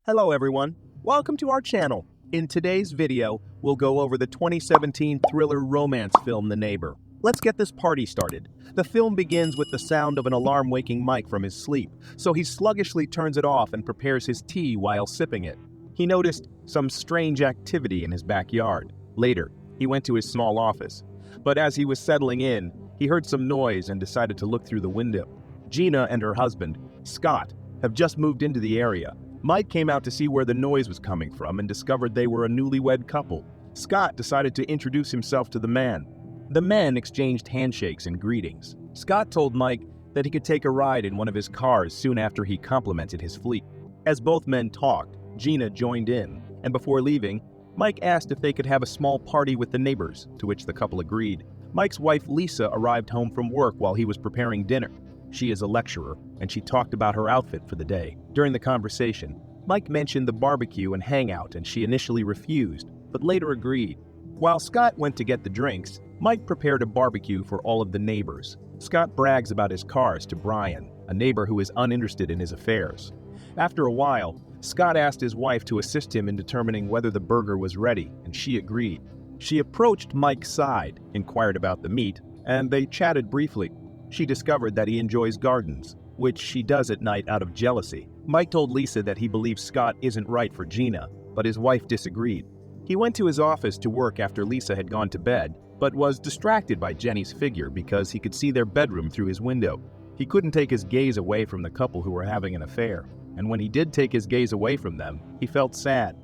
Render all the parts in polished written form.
Hello everyone, welcome to our channel. In today's video, we'll go over the 2017 thriller romance film The Neighbor. Let's get this party started. The film begins with the sound of an alarm waking Mike from his sleep, so he sluggishly turns it off and prepares his tea while sipping it. He noticed some strange activity in his backyard. Later, he went to his small office, but as he was settling in, he heard some noise and decided to look through the window. Gina and her husband, Scott, have just moved into the area. Mike came out to see where the noise was coming from and discovered they were a newlywed couple. Scott decided to introduce himself to the man. The men exchanged handshakes and greetings. Scott told Mike that he could take a ride in one of his cars soon after he complimented his fleet. As both men talked, Gina joined in, and before leaving, Mike asked if they could have a small party with the neighbors, to which the couple agreed. Mike's wife Lisa arrived home from work while he was preparing dinner. She is a lecturer, and she talked about her outfit for the day. During the conversation, Mike mentioned the barbecue and hangout, and she initially refused, but later agreed. While Scott went to get the drinks, Mike prepared a barbecue for all of the neighbors. Scott brags about his cars to Brian, a neighbor who is uninterested in his affairs. After a while, Scott asked his wife to assist him in determining whether the burger was ready, and she agreed. She approached Mike's side, inquired about the meat, and they chatted briefly. She discovered that he enjoys gardens, which she does at night out of jealousy. Mike told Lisa that he believes Scott isn't right for Gina, but his wife disagreed. He went to his office to work after Lisa had gone to bed, but was distracted by Jenny's figure because he could see their bedroom through his window. He couldn't take his gaze away from the couple who were having an affair, and when he did take his gaze away from them, he felt sad.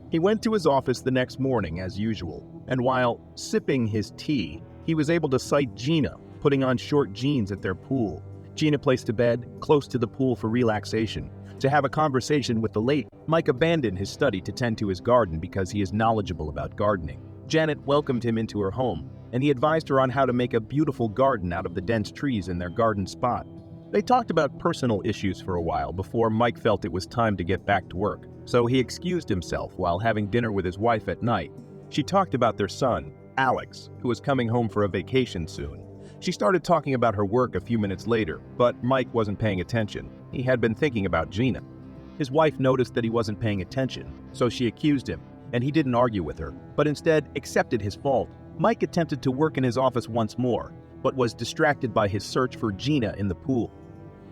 He went to his office the next morning as usual, and while sipping his tea, he was able to sight Gina putting on short jeans at their pool. Gina placed a bed close to the pool for relaxation. To have a conversation with the lady, Mike abandoned his study to tend to his garden because he is knowledgeable about gardening. Janet welcomed him into her home, and he advised her on how to make a beautiful garden out of the dense trees in their garden spot. They talked about personal issues for a while before Mike felt it was time to get back to work, so he excused himself while having dinner with his wife at night. She talked about their son, Alex, who was coming home for a vacation soon. She started talking about her work a few minutes later, but Mike wasn't paying attention. He had been thinking about Gina. His wife noticed that he wasn't paying attention, so she accused him, and he didn't argue with her, but instead accepted his fault. Mike attempted to work in his office once more, but was distracted by his search for Gina in the pool.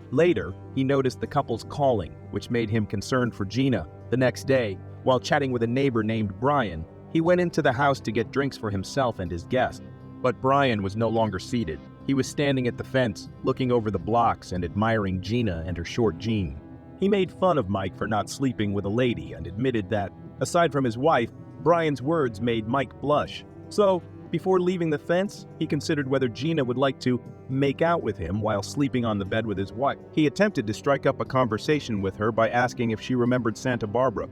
Later, he noticed the couple's calling, which made him concerned for Gina. The next day, while chatting with a neighbor named Brian, he went into the house to get drinks for himself and his guest. But Brian was no longer seated. He was standing at the fence, looking over the blocks and admiring Gina and her short jean. He made fun of Mike for not sleeping with a lady and admitted that, aside from his wife, Brian's words made Mike blush. So, before leaving the fence, he considered whether Gina would like to make out with him while sleeping on the bed with his wife. He attempted to strike up a conversation with her by asking if she remembered Santa Barbara.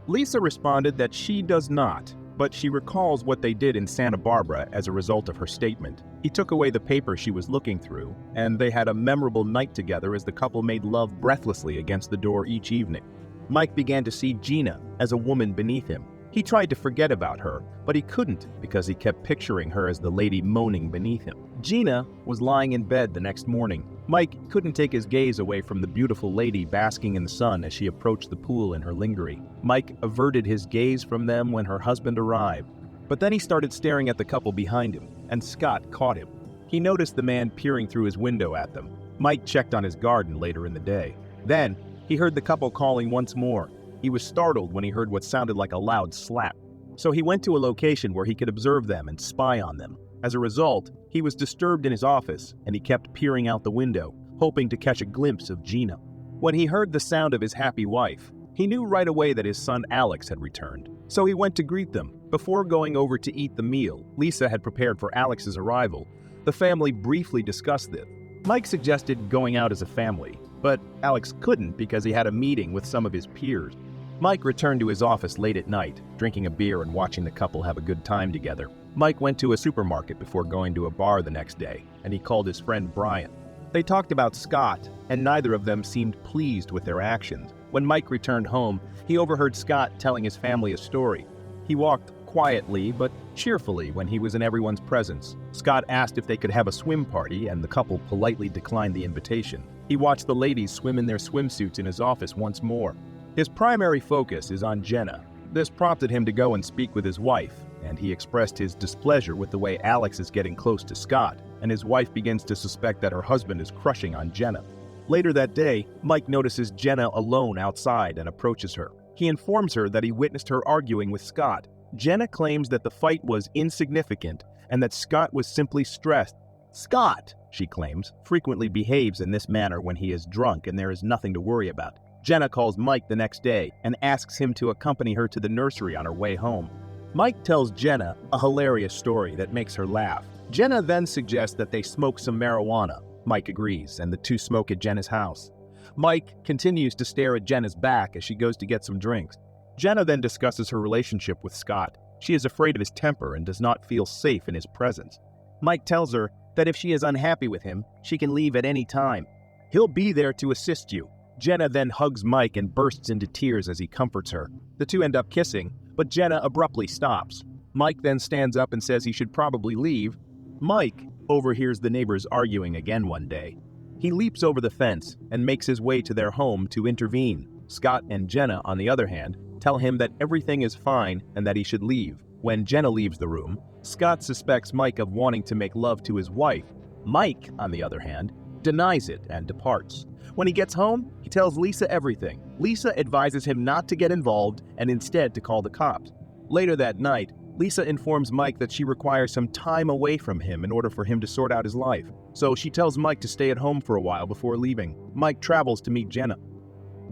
Lisa responded that she does not, but she recalls what they did in Santa Barbara as a result of her statement. He took away the paper she was looking through, and they had a memorable night together as the couple made love breathlessly against the door each evening. Mike began to see Gina as a woman beneath him. He tried to forget about her, but he couldn't because he kept picturing her as the lady moaning beneath him. Gina was lying in bed the next morning. Mike couldn't take his gaze away from the beautiful lady basking in the sun as she approached the pool in her lingerie. Mike averted his gaze from them when her husband arrived, but then he started staring at the couple behind him, and Scott caught him. He noticed the man peering through his window at them. Mike checked on his garden later in the day. Then, he heard the couple calling once more. He was startled when he heard what sounded like a loud slap. So he went to a location where he could observe them and spy on them. As a result, he was disturbed in his office, and he kept peering out the window, hoping to catch a glimpse of Gina. When he heard the sound of his happy wife, he knew right away that his son Alex had returned. So he went to greet them. Before going over to eat the meal Lisa had prepared for Alex's arrival, the family briefly discussed this. Mike suggested going out as a family, but Alex couldn't because he had a meeting with some of his peers. Mike returned to his office late at night, drinking a beer and watching the couple have a good time together. Mike went to a supermarket before going to a bar the next day, and he called his friend Brian. They talked about Scott, and neither of them seemed pleased with their actions. When Mike returned home, he overheard Scott telling his family a story. He walked quietly but cheerfully when he was in everyone's presence. Scott asked if they could have a swim party, and the couple politely declined the invitation. He watched the ladies swim in their swimsuits in his office once more. His primary focus is on Jenna. This prompted him to go and speak with his wife, and he expressed his displeasure with the way Alex is getting close to Scott, and his wife begins to suspect that her husband is crushing on Jenna. Later that day, Mike notices Jenna alone outside and approaches her. He informs her that he witnessed her arguing with Scott. Jenna claims that the fight was insignificant and that Scott was simply stressed. Scott, she claims, frequently behaves in this manner when he is drunk and there is nothing to worry about. Jenna calls Mike the next day and asks him to accompany her to the nursery on her way home. Mike tells Jenna a hilarious story that makes her laugh. Jenna then suggests that they smoke some marijuana. Mike agrees, and the two smoke at Jenna's house. Mike continues to stare at Jenna's back as she goes to get some drinks. Jenna then discusses her relationship with Scott. She is afraid of his temper and does not feel safe in his presence. Mike tells her that if she is unhappy with him, she can leave at any time. He'll be there to assist you. Jenna then hugs Mike and bursts into tears as he comforts her. The two end up kissing, but Jenna abruptly stops. Mike then stands up and says he should probably leave. Mike overhears the neighbors arguing again one day. He leaps over the fence and makes his way to their home to intervene. Scott and Jenna, on the other hand, tell him that everything is fine and that he should leave. When Jenna leaves the room, Scott suspects Mike of wanting to make love to his wife. Mike, on the other hand, denies it and departs. When he gets home, he tells Lisa everything. Lisa advises him not to get involved and instead to call the cops. Later that night, Lisa informs Mike that she requires some time away from him in order for him to sort out his life. So she tells Mike to stay at home for a while before leaving. Mike travels to meet Jenna.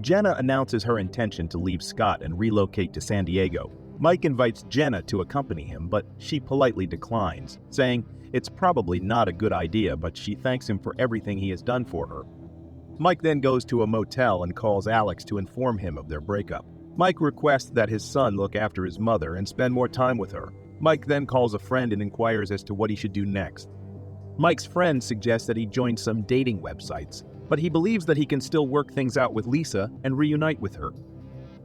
Jenna announces her intention to leave Scott and relocate to San Diego. Mike invites Jenna to accompany him, but she politely declines, saying it's probably not a good idea, but she thanks him for everything he has done for her. Mike then goes to a motel and calls Alex to inform him of their breakup. Mike requests that his son look after his mother and spend more time with her. Mike then calls a friend and inquires as to what he should do next. Mike's friend suggests that he join some dating websites, but he believes that he can still work things out with Lisa and reunite with her.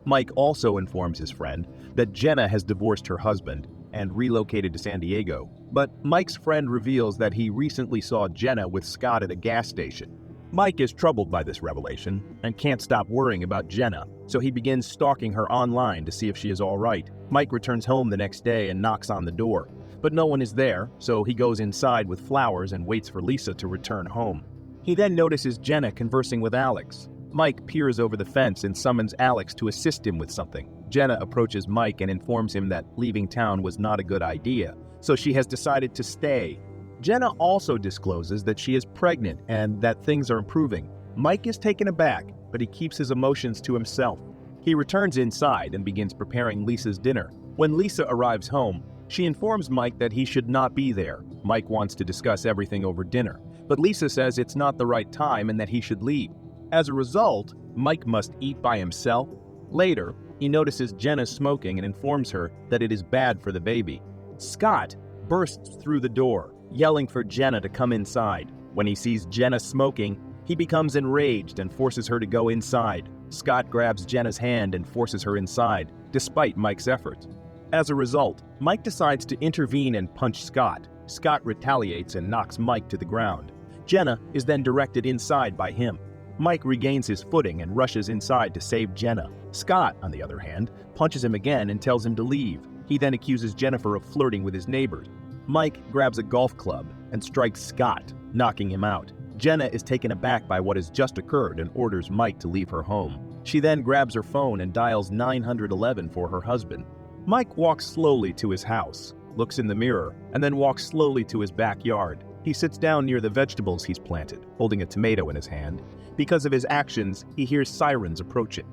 Mike also informs his friend that Jenna has divorced her husband and relocated to San Diego, but Mike's friend reveals that he recently saw Jenna with Scott at a gas station. Mike is troubled by this revelation and can't stop worrying about Jenna, so he begins stalking her online to see if she is all right. Mike returns home the next day and knocks on the door, but no one is there, so he goes inside with flowers and waits for Lisa to return home. He then notices Jenna conversing with Alex. Mike peers over the fence and summons Alex to assist him with something. Jenna approaches Mike and informs him that leaving town was not a good idea, so she has decided to stay. Jenna also discloses that she is pregnant and that things are improving. Mike is taken aback, but he keeps his emotions to himself. He returns inside and begins preparing Lisa's dinner. When Lisa arrives home, she informs Mike that he should not be there. Mike wants to discuss everything over dinner, but Lisa says it's not the right time and that he should leave. As a result, Mike must eat by himself. Later, he notices Jenna smoking and informs her that it is bad for the baby. Scott bursts through the door, yelling for Jenna to come inside. When he sees Jenna smoking, he becomes enraged and forces her to go inside. Scott grabs Jenna's hand and forces her inside, despite Mike's efforts. As a result, Mike decides to intervene and punch Scott. Scott retaliates and knocks Mike to the ground. Jenna is then directed inside by him. Mike regains his footing and rushes inside to save Jenna. Scott, on the other hand, punches him again and tells him to leave. He then accuses Jennifer of flirting with his neighbors. Mike grabs a golf club and strikes Scott, knocking him out. Jenna is taken aback by what has just occurred and orders Mike to leave her home. She then grabs her phone and dials 911 for her husband. Mike walks slowly to his house, looks in the mirror, and then walks slowly to his backyard. He sits down near the vegetables he's planted, holding a tomato in his hand. Because of his actions, he hears sirens approaching.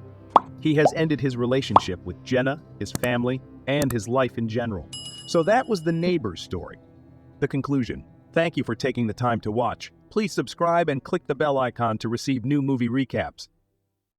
He has ended his relationship with Jenna, his family, and his life in general. So that was the neighbor's story. The conclusion. Thank you for taking the time to watch. Please subscribe and click the bell icon to receive new movie recaps.